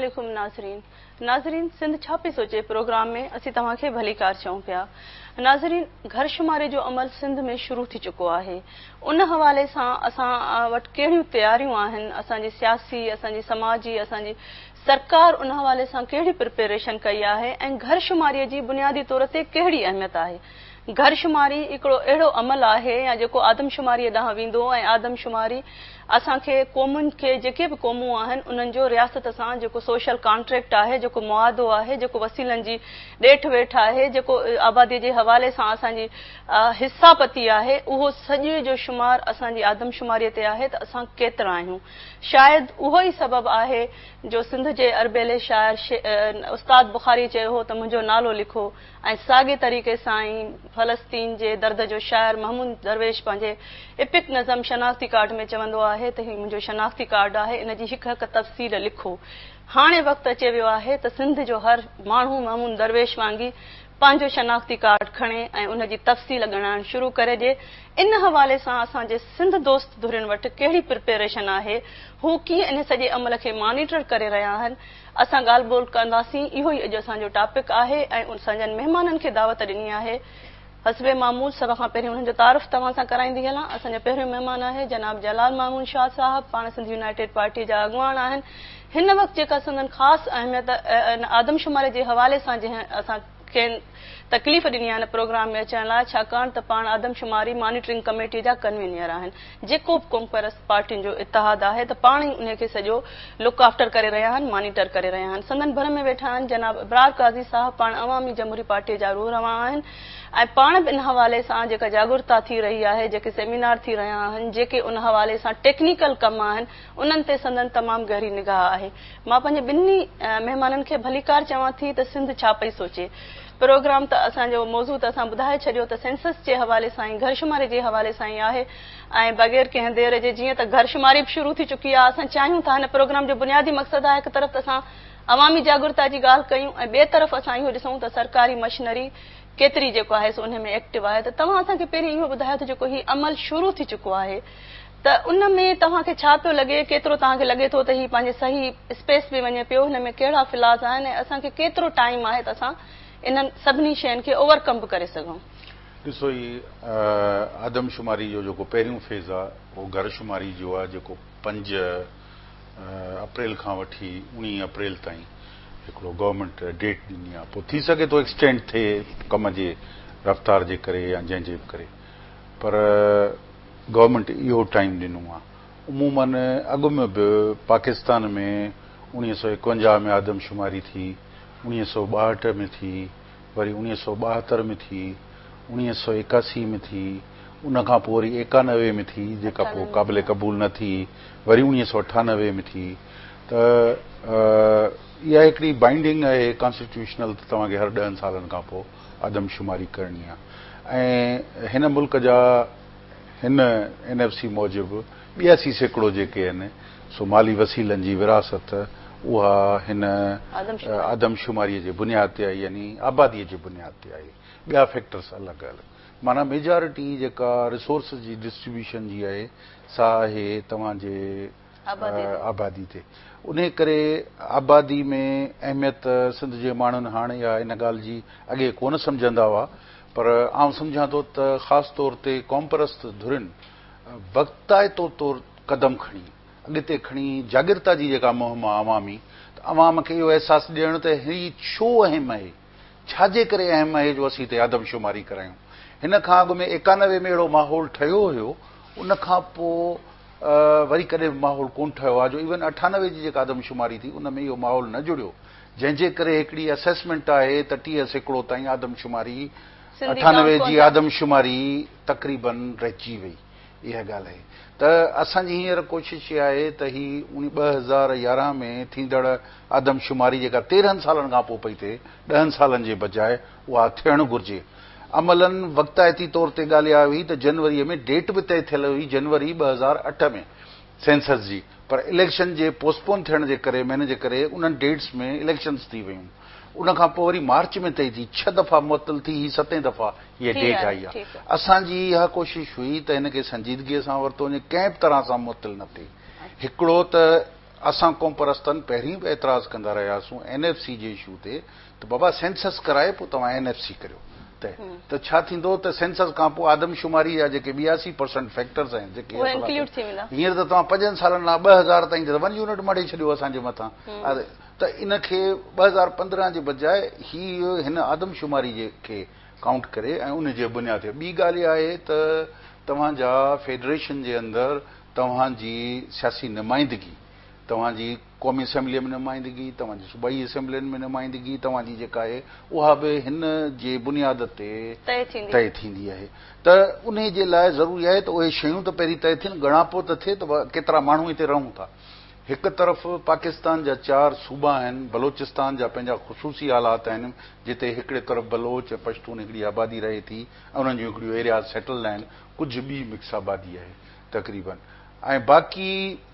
अस्सलामुअलैकुम नाज़रीन सिंध छा पई सोचे प्रोग्राम में असीं तव्हांखे भली कार चऊं पिया। नाज़रीन, घर शुमारी जो अमल सिंध में शुरू थी चुको आहे। उन हवाले सां असां वटि कहिड़ियूं तयारियूं आहिनि, असांजी सियासी, असांजी समाजी, असांजी सरकार उन हवाले सां कहिड़ी प्रिपेरेशन कई आहे ऐं घर शुमारीअ जी बुनियादी तौर ते कहिड़ी अहमियत आहे। घर शुमारी हिकिड़ो अहिड़ो अमल आहे या जेको आदमशुमारीअ ॾांहुं वेंदो ऐं आदमशुमारी असांखे क़ौमुनि खे जेके बि क़ौमूं आहिनि उन्हनि जो रियासत सां जेको सोशल कॉन्ट्रैक्ट आहे, जेको मुआदो आहे, जेको वसीलनि जी ॾेठ वेठ आहे, जेको आबादीअ जे हवाले सां असांजी हिसापती आहे, उहो सॼे जो शुमार असांजी आदमशुमारीअ ते आहे त असां केतिरा आहियूं। शायदि उहो ई सबबु आहे जो सिंध जे अरबेले शाइर उस्ताद बुखारी चयो हो त मुंहिंजो नालो लिखो ऐं साॻे तरीक़े सां ई फ़लस्तीन जे दर्द जो शाइर महमूद दरवेश पंहिंजे इपिक नज़म शनाख्ती कार्ड में चवंदो आहे त ही मुंहिंजो शनाख्ती कार्ड आहे, इन जी हिकु हिकु तफ़सील लिखो। हाणे वक़्तु अची वियो आहे त सिंध जो हर माण्हू महमूद दरवेश वांगी पंहिंजो शनाख्ती कार्ड खणे ऐं उन जी तफ़सील ॻणाइणु शुरू करे ॾिए। इन हवाले सां असांजे सिंध दोस्त धुरियुनि वटि कहिड़ी प्रिपेरेशन आहे, हू कीअं इन सॼे अमल खे मॉनिटर करे रहिया आहिनि, असां ॻाल्हि ॿोल कंदासीं। इहो ई अॼु असांजो टॉपिक आहे ऐं असांजनि महिमाननि खे दावत ॾिनी आहे। हसबे मामूल सभ खां पहिरियों हुननि जो तारुफ़ तव्हां सां कराईंदी हलां। असांजो पहिरियों महिमान आहे जनाब जलाल मामून शाह साहब, पाण सिंध यूनाइटेड पार्टी जा अॻुवान आहिनि। हिन वक़्तु जेका संदन ख़ासि अहमियत आदमशुमारी जे हवाले सां जंहिं असांखे तकलीफ़ ॾिनी आहे प्रोग्राम में अचण लाइ, छाकाणि त पाण आदमशुमारी मॉनिटरिंग कमेटी जा कन्वीनियर आहिनि। जेको बि कॉन्ग्रेस पार्टियुनि जो इतिहाद आहे त पाण ई उन खे सॼो लुक आफ्टर करे रहिया आहिनि, मॉनिटर करे रहिया आहिनि। संदन भर में वेठा आहिनि जनाब इब्रार काज़ी साहब, पाण अवामी जमहूरी पार्टीअ जा रूह रवां आहिनि ऐं पाण बि इन हवाले सां जेका जागरूकता थी रही आहे, जेके सेमिनार थी रहिया आहिनि, जेके उन हवाले सां टेक्निकल कम आहिनि, उन्हनि ते संदन तमामु गहरी निगाह आहे। मां पंहिंजे ॿिन्ही महिमाननि खे भली कार चवां थी त सिंध छा पई सोचे। प्रोग्राम त असांजो मौज़ू त असां ॿुधाए छॾियो त सेंसस जे हवाले सां ई, घर शुमारी जे हवाले सां ई आहे ऐं बग़ैर कंहिं देर जे जीअं त घर शुमारी बि शुरू थी चुकी आहे, असां चाहियूं था हिन प्रोग्राम जो बुनियादी मक़सदु आहे हिकु तरफ़ त असां अवामी जागरूकता जी ॻाल्हि कयूं ऐं ॿिए तरफ़ असां इहो ॾिसूं त सरकारी मशीनरी केतिरी जेको आहे सो उन में एक्टिव आहे। त तव्हां असांखे पहिरीं इहो ॿुधायो त जेको हीउ अमल शुरू थी चुको आहे त उन में तव्हांखे छा पियो लॻे, केतिरो तव्हांखे लॻे थो त हीउ पंहिंजे सही स्पेस में वञे पियो, हिन में कहिड़ा फिलास आहिनि ऐं असांखे केतिरो टाइम आहे त असां इन्हनि सभिनी शयुनि खे ओवरकम बि करे सघूं। ॾिसो, ही आदमशुमारी जो जेको पहिरियों फेज़ आहे उहो घर शुमारी जो आहे, जेको 5 अप्रैल खां वठी 19 अप्रैल ताईं हिकिड़ो गवर्नमेंट डेट ॾिनी आहे। पोइ थी सघे थो एक्सटेंड थिए कम जे रफ़्तार जे करे या जंहिंजे बि करे, पर गवर्नमेंट इहो टाइम ॾिनो आहे। उमूमन अॻु में बि पाकिस्तान में 1951 में आदमशुमारी थी, 1962 में थी, वरी 1972 में थी, 1981 में थी, उन खां पोइ वरी 91 में थी, जेका पोइ क़ाबिल क़बूल न थी, वरी 1998 में थी। त इहा हिकिड़ी बाइंडिंग आहे कॉन्स्टिट्यूशनल, त तव्हांखे हर 10 सालनि खां पोइ आदमशुमारी करणी आहे। ऐं हिन मुल्क जा हिन NFC मूजिबि 82% जेके आहिनि सो माली वसीलनि जी विरासत उहा हिन आदमशुमारीअ जे बुनियाद ते आई, यानी आबादीअ जे बुनियाद ते आई। ॿिया फैक्टर्स अलॻि अलॻि, माना मेजॉरिटी जेका रिसोर्स जी डिस्ट्रीब्यूशन जी आहे सा आहे तव्हांजे आबादी ते। उन करे आबादी में अहमियत सिंध जे माण्हुनि हाणे या इन ॻाल्हि जी अॻे कोन सम्झंदा हुआ, पर आउं सम्झां थो त ख़ासि तौर ते क़ौमपरस्त धुरियुनि वक़्ताइतो तौर क़दम खणी अॻिते खणी जागीरता जी जेका मुहिम आहे अवामी, त अवाम खे इहो अहसासु ॾियणु त हीअ छो अहम आहे, छाजे करे अहम आहे जो असीं हिते आदमशुमारी करायूं। हिन खां अॻु में 91 में अहिड़ो माहौल ठहियो हुयो, उन खां पोइ वरी कॾहिं बि माहौल कोन ठहियो आहे जो इवन 98 जी जेका आदमशुमारी थी उन में इहो माहौल न जुड़ियो, जंहिंजे करे हिकिड़ी असेसमेंट आहे त 30% ताईं आदमशुमारी 98 जी आदमशुमारी तक़रीबन रहिजी वई। इहा ॻाल्हि आहे त असांजी हींअर कोशिशि इहा आहे त ही 2011 में थींदड़ आदमशुमारी जेका 13 सालनि खां पोइ पई थिए, 10 सालनि जे बजाए उहा थियणु घुरिजे। अमलनि वक़्तायती तौर ते ॻाल्हि हुई त जनवरीअ में डेट बि तय थियल हुई, जनवरी 2008 में सेंसस जी, पर इलेक्शन जे पोस्टपोन थियण जे करे, महीने जे करे उन्हनि डेट्स में इलेक्शन्स थी वियूं। उन खां पोइ वरी मार्च में तय थी, 6 दफ़ा मुअतल थी, ही 7 दफ़ा हीअ डेट आई आहे। असांजी इहा कोशिशि हुई त हिनखे संजीदगीअ सां वरितो वञे, कंहिं बि तरह सां मुअतल न थिए। हिकिड़ो त असां क़ौम परस्तनि पहिरीं बि एतिराज़ कंदा रहियासीं NFC जे इशू ते त बाबा सेंसस कराए पोइ तव्हां NFC करियो त छा थींदो त सेंसस खां पोइ आदमशुमारी जा जेके 82% फैक्टर्स आहिनि जेके हींअर त तव्हां 5 सालनि लाइ 2000 ताईं 1 यूनिट मड़े छॾियो असांजे मथां त इनखे 2015 जे बजाए हिन आदमशुमारी खे काउंट करे ऐं उन जे बुनियाद ते ॿी ॻाल्हि इहा आहे त तव्हांजा फेडरेशन जे अंदरि तव्हांजी सियासी नुमाइंदगी तव्हांजी क़ौमी असेंबलीअ में नुमाइंदगी तव्हांजी सूबाई असेंबलियुनि में नुमाइंदगी तव्हांजी जेका आहे उहा बि हिन जे बुनियाद ते तय थींदी आहे त उन जे लाइ ज़रूरी आहे त उहे शयूं त पहिरीं तय थियनि ॻणापो त थिए त केतिरा माण्हू हिते रहूं था हिकु तरफ़ पाकिस्तान जा 4 सूबा आहिनि बलोचिस्तान जा पंहिंजा ख़ुसूसी हालात आहिनि जिते हिकिड़े तरफ़ बलोच पश्तून हिकिड़ी आबादी रहे थी ऐं उन्हनि जूं हिकिड़ियूं एरियाज़ सेटल्ड आहिनि कुझु ॿी मिक्स आबादी आहे तक़रीबन ऐं बाक़ी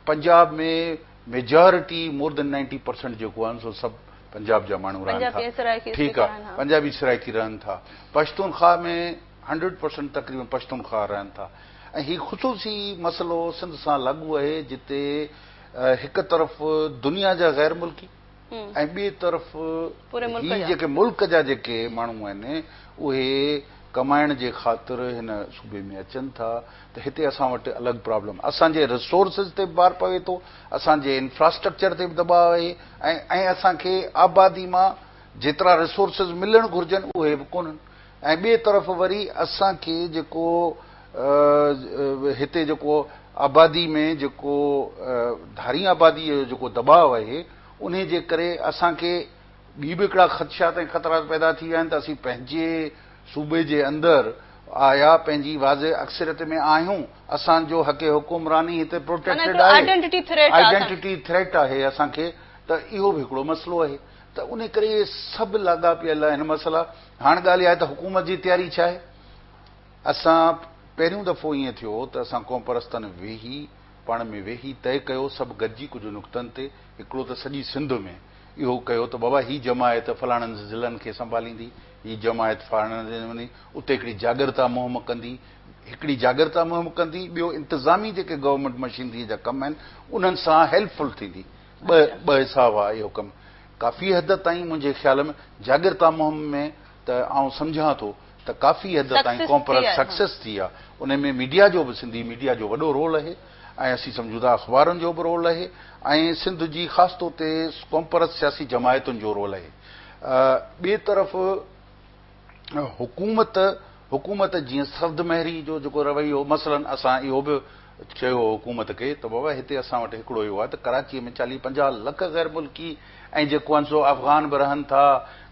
पंजाब में मेजॉरिटी मोर देन 90% जेको आहे सो सभु पंजाब जा माण्हू रहनि था ठीकु आहे पंजाबी सराइकी रहनि था पश्तूनख्वा में 100% तक़रीबन पश्तूनख्वा रहनि था ऐं हीउ ख़ुसूसी मसइलो सिंध सां लागू आहे जिते हिकु तरफ़ दुनिया जा गैर मुल्की ऐं ॿिए तरफ़ ही जेके मुल्क जा जेके माण्हू आहिनि उहे कमाइण जे ख़ातिर हिन सूबे में अचनि था त हिते असां वटि अलॻि प्रॉब्लम असांजे रिसोर्सिस ते बि भार पवे थो असांजे इंफ्रास्ट्रक्चर ते बि दबाव आहे ऐं असांखे आबादी मां जेतिरा रिसोर्सिस मिलणु घुर्जनि उहे बि कोन्हनि ऐं ॿिए तरफ़ वरी असांखे जेको हिते जेको आबादी में जेको धारी आबादीअ जो जेको दबाव आहे उन जे करे असांखे ॿी बि हिकिड़ा ख़दशात ऐं ख़तरा पैदा थी विया आहिनि त असीं पंहिंजे सूबे जे अंदरि आया पंहिंजी वाज़े अक्सरियत में आहियूं असांजो हक़े हुकुमरानी हिते प्रोटेक्टेड आहे आइडेंटिटी थ्रेट आहे असांखे त इहो बि हिकिड़ो मसइलो आहे त उन करे सभु लाॻापियल आहिनि मसइला हाणे ॻाल्हि आहे त हुकूमत जी तयारी छा आहे असां पहिरियों दफ़ो ईअं थियो त असां क़ौम परस्तनि वेही पाण में वेही तय कयो सभु गॾिजी कुझु नुक़्तनि ते हिकिड़ो त सॼी सिंध में इहो कयो त बाबा ही जमायत फलाणनि ज़िलनि खे संभालींदी ही जमायत फलाणनि उते हिकिड़ी जागरता मुहिम कंदी हिकिड़ी जागरता मुहिम कंदी ॿियो इंतिज़ामी जेके गवर्नमेंट मशीनरी जा कम आहिनि उन्हनि सां हेल्पफुल थींदी ॿ हिसाब आहे इहो कमु काफ़ी हद ताईं मुंहिंजे ख़्याल में जागरता मुहिम में त आउं सम्झां थो त काफ़ी हद ताईं क़ौम परस्त सक्सेस थी आहे उन में मीडिया जो बि सिंधी मीडिया जो वॾो रोल आहे ऐं असीं सम्झूं था अख़बारुनि जो बि रोल आहे ऐं सिंध जी ख़ासि तौर ते क़ौम परस्त सियासी जमायतुनि जो रोल आहे ॿिए तरफ़ हुकूमत जीअं सफ़द महरी जो जेको रवैयो मसलन असां इहो बि चयो हुकूमत खे त बाबा हिते असां वटि हिकिड़ो इहो आहे त कराचीअ में 40-50 लख गैर मुल्की ऐं जेको आहे सो अफ़गान बि रहनि था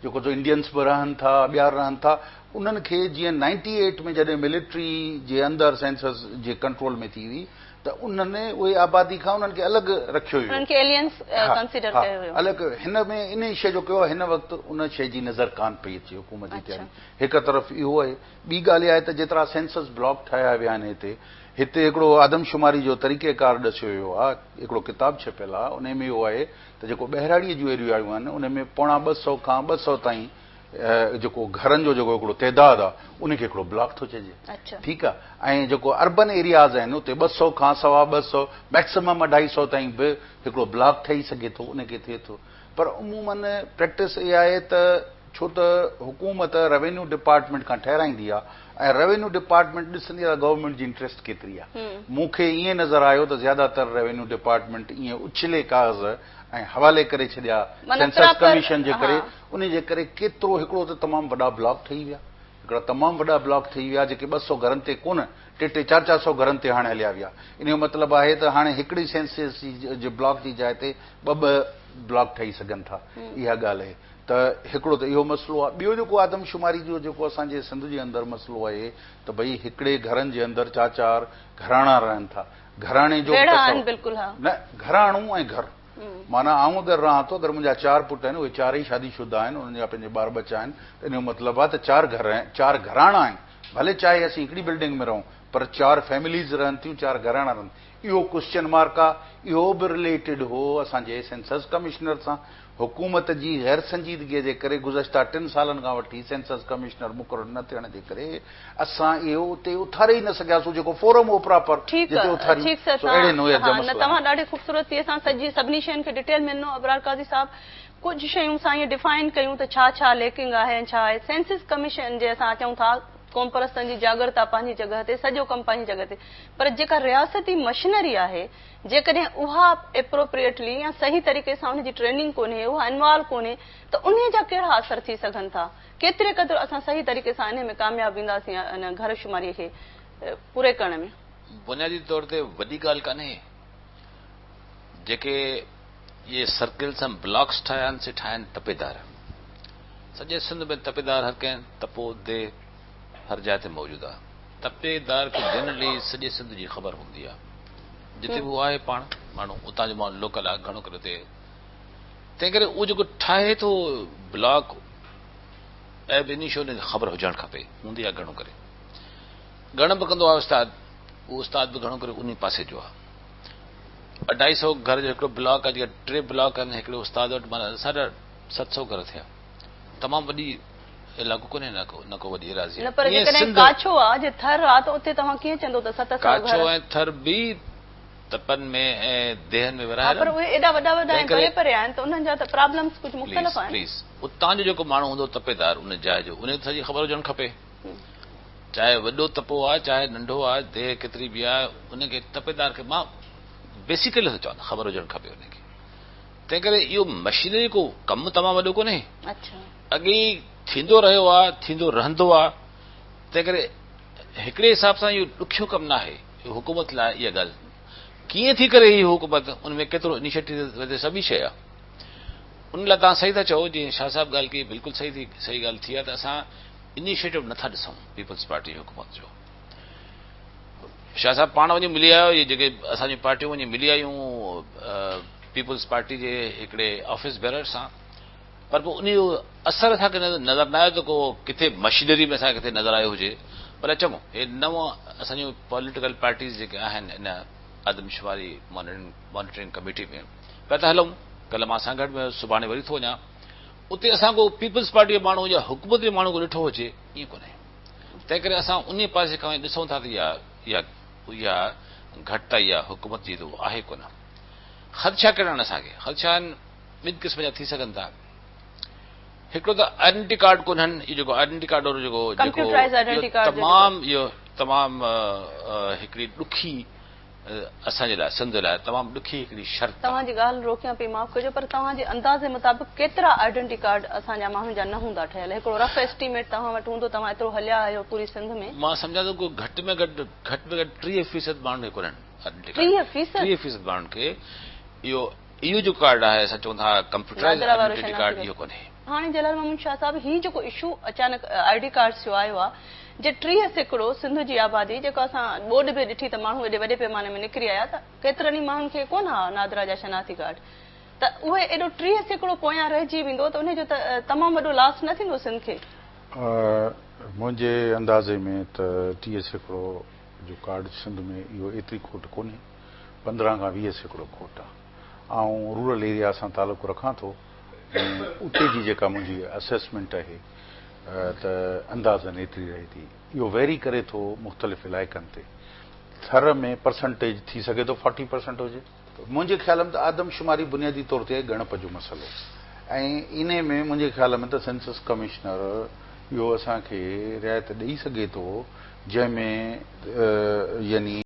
जेको जो इंडियंस बि रहनि था ॿिया रहनि था उन्हनि खे जीअं 98 में जॾहिं मिलिट्री जे अंदरि सेंसस जे कंट्रोल में थी हुई त उन्हनि उहे आबादी खां उन्हनि खे अलॻि रखियो हुयो अलॻि हिन में इन शइ जो कयो हिन वक़्तु उन शइ जी नज़र कान पई अचे हुकूमत जी तयारी हिकु तरफ़ इहो आहे ॿी ॻाल्हि आहे त जेतिरा सेंसस ब्लॉक ठाहिया विया आहिनि हिते हिकिड़ो आदमशुमारी जो तरीक़ेकार ॾसियो वियो आहे हिकिड़ो किताबु छपियल आहे उन में इहो आहे त जेको ॿहिराड़ीअ जूं एरियूं आहिनि उन में 250 खां 200 ताईं जेको घरनि जो जेको हिकिड़ो तइदाद आहे उनखे हिकिड़ो ब्लॉक थो चइजे ठीकु आहे ऐं जेको अर्बन एरियाज़ आहिनि उते 200 खां 250 मैक्सिमम 250 ताईं बि हिकिड़ो ब्लॉक ठही सघे थो उनखे थिए थो पर उमूमन प्रैक्टिस इहा आहे त छो त हुकूमत रेवेन्यू डिपार्टमेंट खां ठहिराईंदी आहे ऐं रेवेन्यू डिपार्टमेंट ॾिसंदी आहे गवर्नमेंट जी इंट्रस्ट केतिरी आहे मूंखे ईअं नज़र आयो त ज़्यादातर रेवेन्यू डिपार्टमेंट ईअं उछले काग़ज़ ऐं हवाले करे छॾिया सेंसस कमीशन जे करे उन जे करे केतिरो हिकिड़ो त तमामु वॾा ब्लॉक ठही विया हिकिड़ा तमामु वॾा ब्लॉक ठही विया जेके 200 घरनि ते कोन 300-400 घरनि ते हाणे हलिया विया इन जो मतिलबु आहे त हाणे हिकिड़ी सेंसस जे ब्लॉक जी जाइ ते ॿ ब्लॉक ठही सघनि था इहा ॻाल्हि आहे त हिकिड़ो त इहो मसइलो आहे ॿियो जेको आदमशुमारी जो जेको असांजे सिंध जे अंदरि मसइलो आहे त भई हिकिड़े घरनि जे अंदरि 4-4 घराणा रहनि था घराणे जो न घराणो ऐं घर माना आऊं अगरि रहां थो अगरि मुंहिंजा 4 पुट आहिनि उहे 4 ई शादीशुदा आहिनि उन्हनि जा पंहिंजे ॿार बचा आहिनि त इन जो मतिलबु आहे त 4 घराणा आहिनि भले चाहे असीं हिकिड़ी बिल्डिंग में रहूं पर 4 फैमिलीज़ रहनि थियूं 4 घराणा रहनि इहो क्वेश्चन मार्क आहे इहो बि रिलेटेड हो असांजे सेंसस कमिश्नर सां हुकूमत जी गैर संजीदगीअ जे करे गुज़श्ता 3 सालनि खां वठी सेंसस कमिश्नर मुक़ररु न थियण जे करे असां इहो उते उथारे ई न सघियासीं जेको फोरम हो प्रॉपर जिते उथारी अहिड़े नमूने जा मसइला तव्हां ॾाढी ख़ूबसूरती सां सभिनी शयुनि खे डिटेल में ॾिनो अबरार काज़ी साहब कुझु शयूं असां ईअं डिफाइन कयूं त छा लेकिंग आहे ऐं छा आहे सेंसस कमीशन जे असां चऊं था क़ौम परस्तनि जी जागृत आहे पंहिंजी जॻह ते सॼो कमु पंहिंजी जॻह ते पर जेका रियासती मशीनरी आहे जेकॾहिं उहा एप्रोप्रिएटली या सही तरीक़े सां उनजी ट्रेनिंग कोन्हे उहा इन्वॉल्व कोन्हे त उन जा कहिड़ा असर थी सघनि था केतिरे क़दुरु असां सही तरीक़े सां इन में कामयाबु ईंदासीं इन घरशुमारीअ खे पूरे करण में बुनियादी तौर ते वॾी ॻाल्हि कान्हे जेके ये सर्किल्स ऐं ब्लॉक्स ठाहिया आहिनि से ठाहिया आहिनि तपेदार सॼे सिंध में तपेदार हर कंहिं तपो दे हर जाइ ते मौजूदु आहे तपेदार खे जनरली सॼे सिंध जी ख़बर हूंदी आहे जिते बि उहो आहे पाण माण्हू उतां जो माण्हू लोकल आहे घणो करे हुते तंहिं करे उहो जेको ठाहे थो ब्लॉक ऐं इनिशियो हुनखे ख़बर हुजणु खपे हूंदी आहे घणो करे घणो बि कंदो आहे उस्ताद उहो उस्ताद बि घणो करे उन पासे जो आहे 250 घर जो हिकिड़ो ब्लॉक आहे जेका 3 ब्लॉक आहिनि हिकिड़े उस्ताद वटि माना 750 घर थिया तमामु वॾी इलाइक़ो कोन्हे न को वॾी एराज़ी काछो आहे जे थर आहे त उते तव्हां कीअं चवंदो त 700 काछो ऐं थर बि तपनि में ऐं देहनि में विरहायल पर उहे एॾा वॾा ऐं परे परे आहिनि त उन्हनि जा त प्रॉब्लम्स कुझु मुख़्तलिफ़ आहिनि प्लीज़ उतां जो जेको माण्हू हूंदो तपेदार उन जाइ जो उन सॼी ख़बर हुजणु खपे चाहे वॾो तपो आहे चाहे नंढो आहे देह केतिरी बि आहे उनखे तपेदार खे मां बेसिकली थो चवां ख़बर हुजणु खपे उनखे तंहिं करे इहो मशीनरी को कमु तमामु वॾो कोन्हे अॻे थींदो रहियो आहे थींदो रहंदो आहे तंहिं करे हिकिड़े हिसाब सां इहो ॾुखियो कमु न आहे हुकूमत लाइ इहा ॻाल्हि कीअं थी करे हीअ हुकूमत उनमें केतिरो इनिशिएटिव वधे सभई शइ आहे उन लाइ तव्हां सही था चओ जीअं शाह साहब ॻाल्हि कई बिल्कुलु सही ॻाल्हि थी आहे त असां इनिशिएटिव नथा ॾिसूं पीपल्स पार्टी हुकूमत जो शाह साहब पाण वञी मिली आयो इहे जेके असांजी पार्टियूं वञी मिली आयूं पीपल्स पार्टी जे हिकिड़े ऑफिस बेरर सां पर पोइ उन जो असर असांखे नज़र न आयो त को किथे मशीनरी में असांखे किथे नज़र आयो हुजे पर चङो हे नवं असांजूं पॉलिटिकल पार्टीज़ जेके आहिनि इन आदमशुमारी मॉनिटरिंग कमेटी में पिया था हलूं कल्ह मां सां गॾु में सुभाणे वरी थो वञा उते असां को पीपल्स पार्टी जो माण्हू या हुकूमत जे माण्हू को ॾिठो हुजे ईअं कोन्हे तंहिं करे असां उन पासे खां ॾिसूं था त इहा घटिताई आहे हुकूमत जी त आहे कोन ख़दशा कहिड़ा आहिनि असांखे ख़दशा आहिनि ॿिनि क़िस्म जा थी सघनि था हिकिड़ो त आइडेंटिटी कार्ड कोन्हनि इहो जेको आइडेंटिटी कार्ड तमामु हिकिड़ी ॾुखी असांजे लाइ सिंध लाइ तमामु ॾुखी हिकिड़ी शर्त तव्हांजी ॻाल्हि रोकियां पई माफ़ कजो पर तव्हांजे अंदाज़े मुताबिक़ केतिरा आइडेंटिटी कार्ड असांजा माण्हुनि जा न हूंदा ठहियल हिकिड़ो रफ एस्टीमेट तव्हां वटि हूंदो तव्हां एतिरो हलिया आहियो पूरी सिंध में मां सम्झां थो घटि में घटि 30% माण्हुनि खे कोन्हनि 30% माण्हुनि खे इहो जो कार्ड आहे असां चऊं था कंप्यूटराइज़ आइडेंटिटी कार्ड इहो कोन्हे हाणे जलाल महमूद शाह साहब हीउ जेको इशू अचानक आईडी कार्ड जो आयो आहे जे 30 सैकड़ो सिंध जी आबादी जेको असां ॿोॾ बि ॾिठी त माण्हू एॾे वॾे पैमाने में निकिरी आया त केतिरनि ई माण्हुनि खे कोन आहे नादरा जा शनाख़ती कार्ड त उहे एॾो 30 सैकड़ो पोयां रहिजी वेंदो त उनजो त तमामु वॾो लॉस न थींदो सिंध खे मुंहिंजे अंदाज़े में त 30 सैकड़ो जो कार्ड सिंध में इहो एतिरी खोट कोन्हे 15 खां 20 सैकड़ो खोट आहे ऐं रूरल एरिया सां तालुक़ु रखां थो उते जी जेका मुंहिंजी असेसमेंट आहे त अंदाज़नि एतिरी रहे थी इहो वेरी करे थो मुख़्तलिफ़ इलाइक़नि ते थर में परसेंटेज थी सघे थो 40% हुजे मुंहिंजे ख़्याल में त आदमशुमारी बुनियादी तौर ते ॻणप जो मसइलो ऐं इन में मुंहिंजे ख़्याल में त सेंसस कमिश्नर इहो असांखे रिआयत ॾेई सघे थो जंहिंमें यानी